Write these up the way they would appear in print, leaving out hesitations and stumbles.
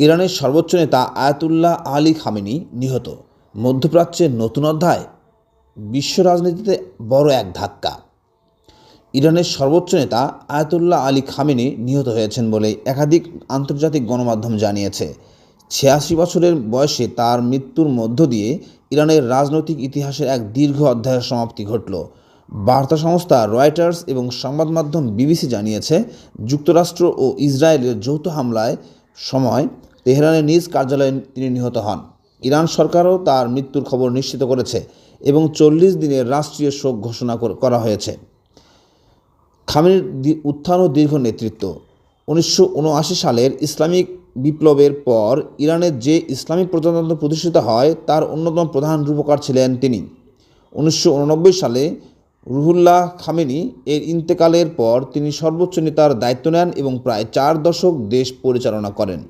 ইরানের সর্বোচ্চ নেতা আয়াতুল্লাহ আলী খামেনি নিহত। মধ্যপ্রাচ্যের নতুন অধ্যায়, বিশ্ব রাজনীতিতে বড় এক ধাক্কা। ইরানের সর্বোচ্চ নেতা আয়াতুল্লাহ আলী খামেনি নিহত হয়েছেন বলে একাধিক আন্তর্জাতিক গণমাধ্যম জানিয়েছে। ৮৬ বছরের বয়সে তার মৃত্যুর মধ্য দিয়ে ইরানের রাজনৈতিক ইতিহাসের এক দীর্ঘ অধ্যায়ের সমাপ্তি ঘটল। বার্তা সংস্থা রয়টার্স এবং সংবাদ মাধ্যম বিবিসি জানিয়েছে, যুক্তরাষ্ট্র ও ইসরায়েলের যৌথ হামলায় সময় তেহরানের নিজ কার্যালয়ে তিনি নিহত হন। ইরান সরকারও তার মৃত্যুর খবর নিশ্চিত করেছে এবং ৪০ দিনের রাষ্ট্রীয় শোক ঘোষণা করা হয়েছে। খামেনির উত্থান ও দীর্ঘ নেতৃত্ব। ১৯৭৯ সালের ইসলামিক বিপ্লবের পর ইরানের যে ইসলামিক প্রজাতন্ত্র প্রতিষ্ঠিত হয় তার অন্যতম প্রধান রূপকার ছিলেন তিনি। ১৯৮৯ সালে রুহুল্লাহ খামেনি এর ইন্তেকালের পর তিনি সর্বোচ্চ নেতার দায়িত্ব নেন এবং প্রায় ৪ দশক দেশ পরিচালনা করেন।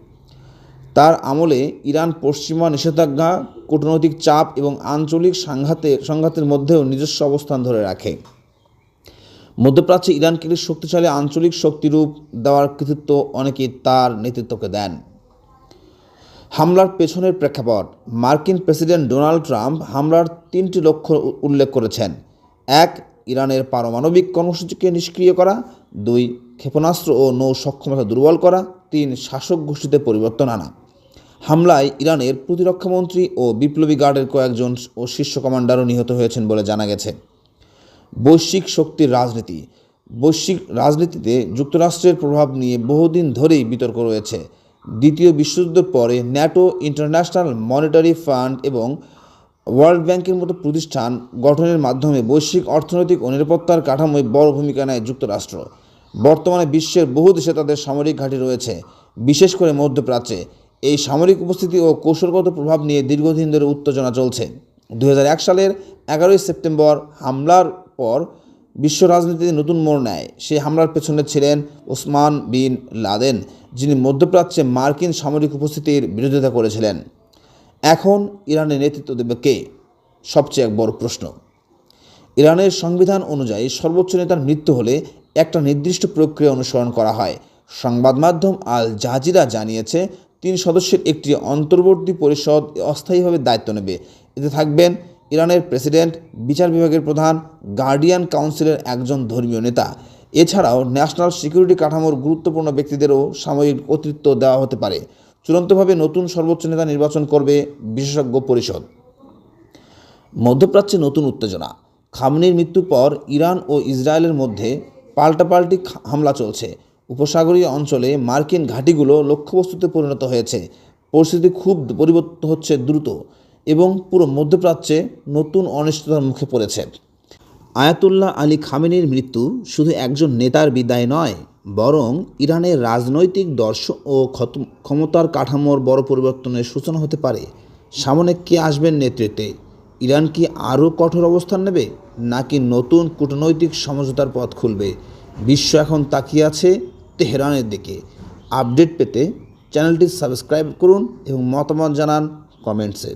তার আমলে ইরান পশ্চিমা নিষেধাজ্ঞা, কূটনৈতিক চাপ এবং আঞ্চলিক সংঘাতের মধ্যেও নিজস্ব অবস্থান ধরে রাখে। মধ্যপ্রাচ্যে ইরানকে একটি শক্তিশালী আঞ্চলিক শক্তিরূপ দেওয়ার কৃতিত্ব অনেকেই তার নেতৃত্বকে দেন। হামলার পেছনের প্রেক্ষাপট। মার্কিন প্রেসিডেন্ট ডোনাল্ড ট্রাম্প হামলার ৩টি লক্ষ্য উল্লেখ করেছেন। ১. ইরানের পারমাণবিক কর্মসূচিকে নিষ্ক্রিয় করা। ২. ক্ষেপণাস্ত্র ও নৌ সক্ষমতা দুর্বল করা। ৩. শাসক গোষ্ঠীতে পরিবর্তন আনা। হামলায় ইরানের প্রতিরক্ষামন্ত্রী ও বিপ্লবী গার্ডের কয়েকজন ও শীর্ষ কমান্ডারও নিহত হয়েছেন বলে জানা গেছে। বৈশ্বিক শক্তির রাজনীতি। বৈশ্বিক রাজনীতিতে যুক্তরাষ্ট্রের প্রভাব নিয়ে বহুদিন ধরেই বিতর্ক রয়েছে। দ্বিতীয় বিশ্বযুদ্ধের পরে ন্যাটো, ইন্টারন্যাশনাল মনিটারি ফান্ড এবং ওয়ার্ল্ড ব্যাংকের মতো প্রতিষ্ঠান গঠনের মাধ্যমে বৈশ্বিক অর্থনৈতিক ও নিরাপত্তার কাঠামোয় বড় ভূমিকা নেয় যুক্তরাষ্ট্র। বর্তমানে বিশ্বের বহু দেশে তাদের সামরিক ঘাঁটি রয়েছে, বিশেষ করে মধ্যপ্রাচ্যে। এই সামরিক উপস্থিতি ও কৌশলগত প্রভাব নিয়ে দীর্ঘদিন ধরে উত্তেজনা চলছে। ২০০১ সালের ১১ই সেপ্টেম্বর হামলার পর বিশ্ব রাজনীতিতে নতুন মোড় নেয়। সেই হামলার পেছনে ছিলেন ওসমান বিন লাদেন, যিনি মধ্যপ্রাচ্যে মার্কিন সামরিক উপস্থিতির বিরোধিতা করেছিলেন। এখন ইরানের নেতৃত্ব দেবে কে? সবচেয়ে এক বড় প্রশ্ন। ইরানের সংবিধান অনুযায়ী সর্বোচ্চ নেতার মৃত্যু হলে একটা নির্দিষ্ট প্রক্রিয়া অনুসরণ করা হয়। সংবাদ মাধ্যম আল জাজিরা জানিয়েছে, ৩ সদস্যের একটি অন্তর্বর্তী পরিষদ অস্থায়ীভাবে দায়িত্ব নেবে। এতে থাকবেন ইরানের প্রেসিডেন্ট, বিচার বিভাগের প্রধান, গার্ডিয়ান কাউন্সিলের একজন ধর্মীয় নেতা। এছাড়াও ন্যাশনাল সিকিউরিটি কাঠামোর গুরুত্বপূর্ণ ব্যক্তিদেরও সাময়িক কর্তৃত্ব দেওয়া হতে পারে। চূড়ান্তভাবে নতুন সর্বোচ্চ নেতা নির্বাচন করবে বিশেষজ্ঞ পরিষদ। মধ্যপ্রাচ্যে নতুন উত্তেজনা। খামেনির মৃত্যুর পর ইরান ও ইসরায়েলের মধ্যে পাল্টাপাল্টি হামলা চলছে। উপসাগরীয় অঞ্চলে মার্কিন ঘাঁটিগুলো লক্ষ্যবস্তুতে পরিণত হয়েছে। পরিস্থিতি খুব পরিবর্তিত হচ্ছে দ্রুত এবং পুরো মধ্যপ্রাচ্যে নতুন অনিশ্চয়তার মুখে পড়েছে। আয়াতুল্লাহ আলী খামেনির মৃত্যু শুধু একজন নেতার বিদায় নয়, বরং ইরানের রাজনৈতিক দর্শন ও ক্ষমতার কাঠামোর বড় পরিবর্তনের সূচনা হতে পারে। সামনে কে আসবেন নেতৃত্বে? ইরান কি আরও কঠোর অবস্থান নেবে, নাকি নতুন কূটনৈতিক সমঝোতার পথ খুলবে? বিশ্ব এখন তাকিয়ে আছে তেহরানের দিকে। আপডেট পেতে চ্যানেলটি সাবস্ক্রাইব করুন এবং মতামত জানান কমেন্টসে।